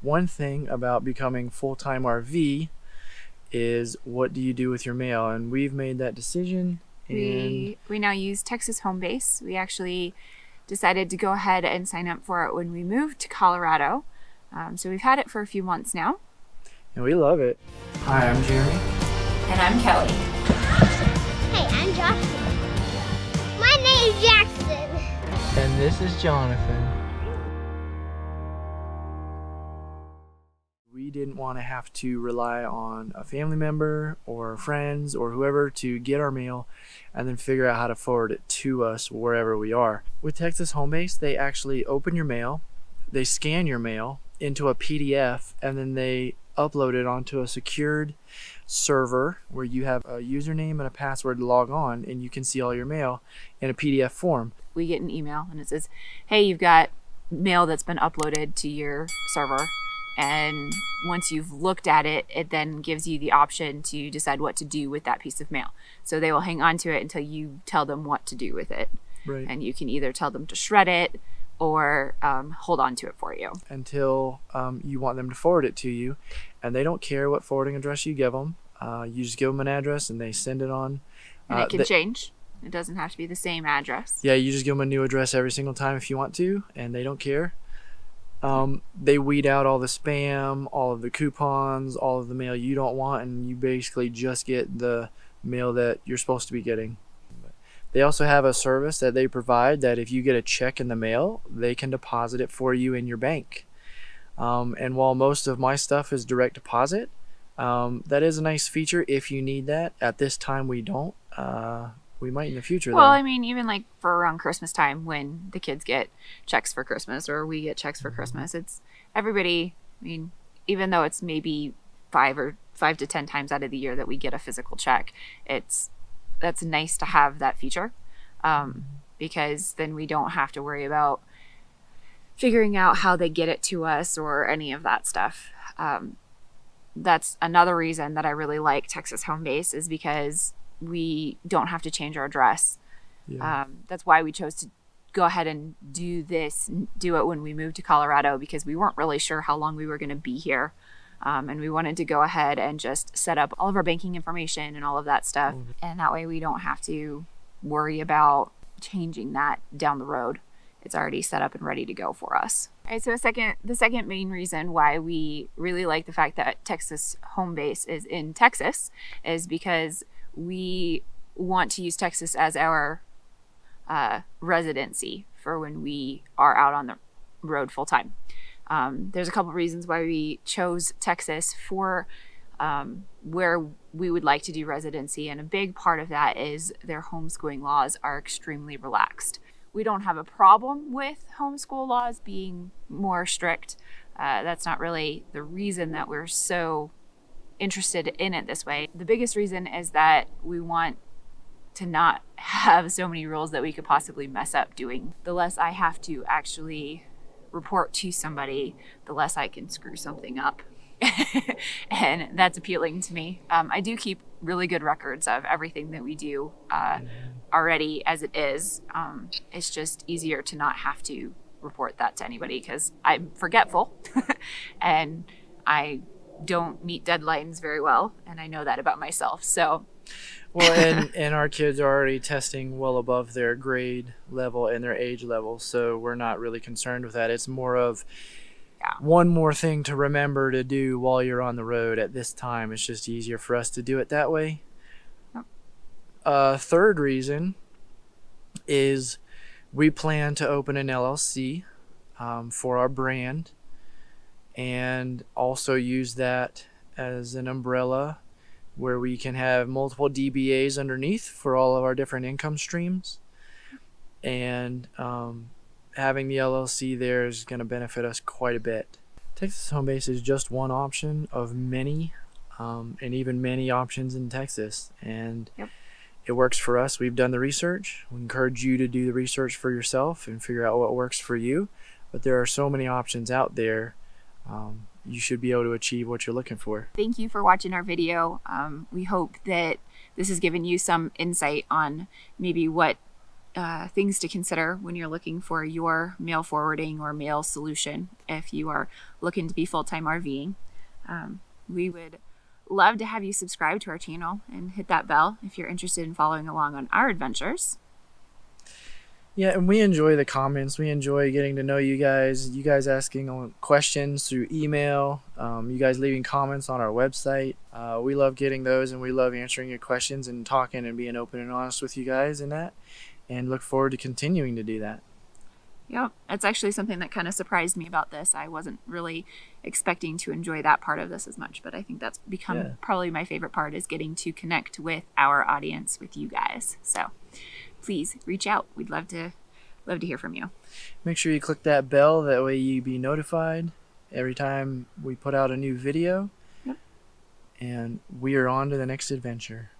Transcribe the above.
one thing about becoming full-time RV is, what do you do with your mail? And we've made that decision. And we now use Texas HomeBase. We actually decided to go ahead and sign up for it when we moved to Colorado. So we've had it for a few months now. And we love it. Hi, I'm Jeremy. And I'm Kelly. Hey, I'm Joshua. My name's Jackson. And this is Jonathan. We didn't want to have to rely on a family member or friends or whoever to get our mail and then figure out how to forward it to us wherever we are. With Texas HomeBase, they actually open your mail, they scan your mail into a PDF, and then they upload it onto a secured server where you have a username and a password to log on, and you can see all your mail in a PDF form. We get an email and it says, hey, you've got mail that's been uploaded to your server. And once you've looked at it, it then gives you the option to decide what to do with that piece of mail. So they will hang on to it until you tell them what to do with it. Right. And you can either tell them to shred it or hold on to it for you. Until you want them to forward it to you. And they don't care what forwarding address you give them. You just give them an address and they send it on. And it can change. It doesn't have to be the same address. Yeah, you just give them a new address every single time if you want to, and they don't care. They weed out all the spam, all of the coupons, all of the mail you don't want, and you basically just get the mail that you're supposed to be getting. They also have a service that they provide that if you get a check in the mail, they can deposit it for you in your bank. And while most of my stuff is direct deposit, that is a nice feature if you need that. At this time, we don't. We might in the future, well, though. I mean, even like for around Christmas time when the kids get checks for Christmas or we get checks for Christmas, it's everybody. I mean, even though it's maybe 5 to 10 times out of the year that we get a physical check, that's nice to have that feature, because then we don't have to worry about figuring out how they get it to us or any of that stuff. That's another reason that I really like Texas HomeBase, is because we don't have to change our address. Yeah. That's why we chose to go ahead and do it when we moved to Colorado, because we weren't really sure how long we were going to be here. And we wanted to go ahead and just set up all of our banking information and all of that stuff. Mm-hmm. And that way we don't have to worry about changing that down the road. It's already set up and ready to go for us. All right, so the second main reason why we really like the fact that Texas HomeBase is in Texas is because we want to use Texas as our residency for when we are out on the road full time. There's a couple reasons why we chose Texas for where we would like to do residency, and a big part of that is their homeschooling laws are extremely relaxed. We don't have a problem with homeschool laws being more strict. That's not really the reason that we're so interested in it this way. The biggest reason is that we want to not have so many rules that we could possibly mess up doing. The less I have to actually report to somebody, the less I can screw something up. And that's appealing to me. I do keep really good records of everything that we do already as it is. It's just easier to not have to report that to anybody because I'm forgetful and I don't meet deadlines very well, and I know that about myself. So well, and our kids are already testing well above their grade level and their age level, so we're not really concerned with that. It's more of one more thing to remember to do while you're on the road at this time. It's just easier for us to do it that way. Third reason is we plan to open an LLC for our brand, and also use that as an umbrella where we can have multiple DBAs underneath for all of our different income streams. And having the LLC there is going to benefit us quite a bit. Texas HomeBase is just one option of many, and even many options in Texas. And it works for us. We've done the research. We encourage you to do the research for yourself and figure out what works for you. But there are so many options out there. You should be able to achieve what you're looking for. Thank you for watching our video. We hope that this has given you some insight on maybe what things to consider when you're looking for your mail forwarding or mail solution if you are looking to be full-time RVing. We would love to have you subscribe to our channel and hit that bell if you're interested in following along on our adventures. Yeah, and we enjoy the comments. We enjoy getting to know you guys asking questions through email, you guys leaving comments on our website. We love getting those, and we love answering your questions and talking and being open and honest with you guys in that, and look forward to continuing to do that. Yep, it's actually something that kind of surprised me about this. I wasn't really expecting to enjoy that part of this as much, but I think that's become probably my favorite part, is getting to connect with our audience, with you guys. So please reach out. We'd love to hear from you. Make sure you click that bell, that way you be notified every time we put out a new video. Yep. And we are on to the next adventure.